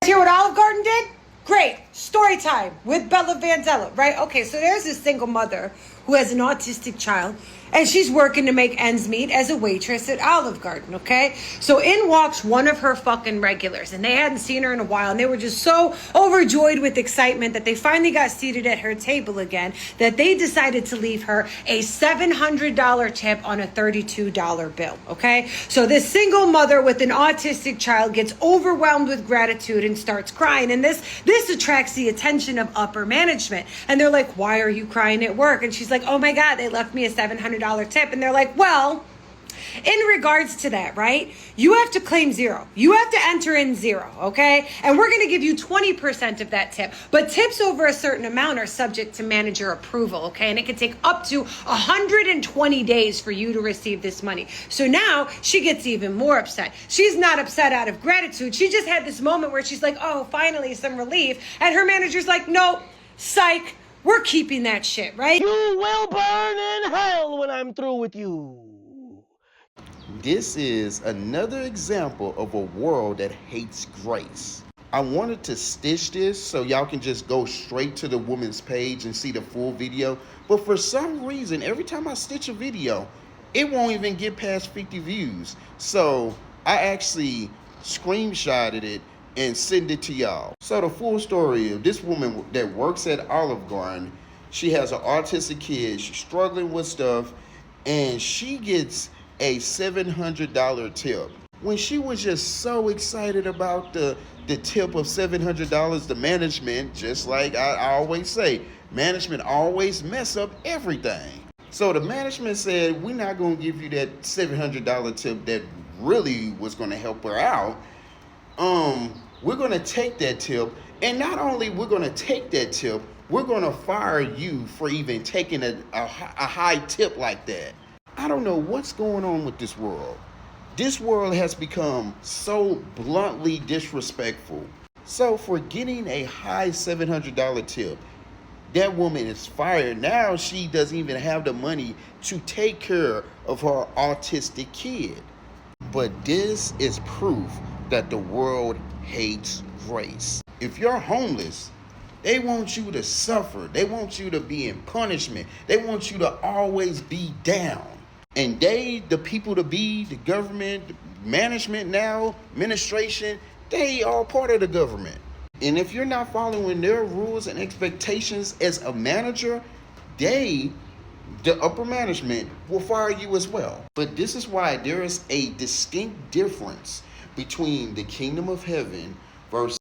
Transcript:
Hear what Olive Garden did? Great. Story time with Bella Vanzella, right? Okay, so there's this single mother who has an autistic child, and she's working to make ends meet as a waitress at Olive Garden, okay? So in walks one of her fucking regulars, and they hadn't seen her in a while, and they were just so overjoyed with excitement that they finally got seated at her table again that they decided to leave her a $700 tip on a $32 bill, okay? So this single mother with an autistic child gets overwhelmed with gratitude and starts crying, and this attracts the attention of upper management. And they're like, "Why are you crying at work?" And she's like, "Oh my God, they left me a $700 tip." And they're like, "Well, in regards to that, right, you have to claim zero. You have to enter in zero, okay? And we're going to give you 20% of that tip. But tips over a certain amount are subject to manager approval, okay? And it can take up to 120 days for you to receive this money." So now she gets even more upset. She's not upset out of gratitude. She just had this moment where she's like, "Oh, finally some relief." And her manager's like, "Nope, psych, we're keeping that shit," right? You will burn in hell when I'm through with you. This is another example of a world that hates grace. I wanted to stitch this so y'all can just go straight to the woman's page and see the full video. But for some reason, every time I stitch a video, it won't even get past 50 views. So I actually screenshotted it and send it to y'all. So the full story of this woman that works at Olive Garden, she has an autistic kid, she's struggling with stuff, and she gets a $700 tip. When she was just so excited about the tip of $700, the management, just like I always say, management always mess up everything. So the management said, "We're not going to give you that $700 tip that really was going to help her out. We're going to take that tip, and not only we're going to take that tip, we're going to fire you for even taking a high tip like that." I don't know what's going on with this world. This world has become so bluntly disrespectful. So for getting a high $700 tip, that woman is fired. Now she doesn't even have the money to take care of her autistic kid. But this is proof that the world hates grace. If you're homeless, they want you to suffer. They want you to be in punishment. They want you to always be down. And the people to be, the government, the management now, administration, they are part of the government. And if you're not following their rules and expectations as a manager, the upper management will fire you as well. But this is why there is a distinct difference between the kingdom of heaven versus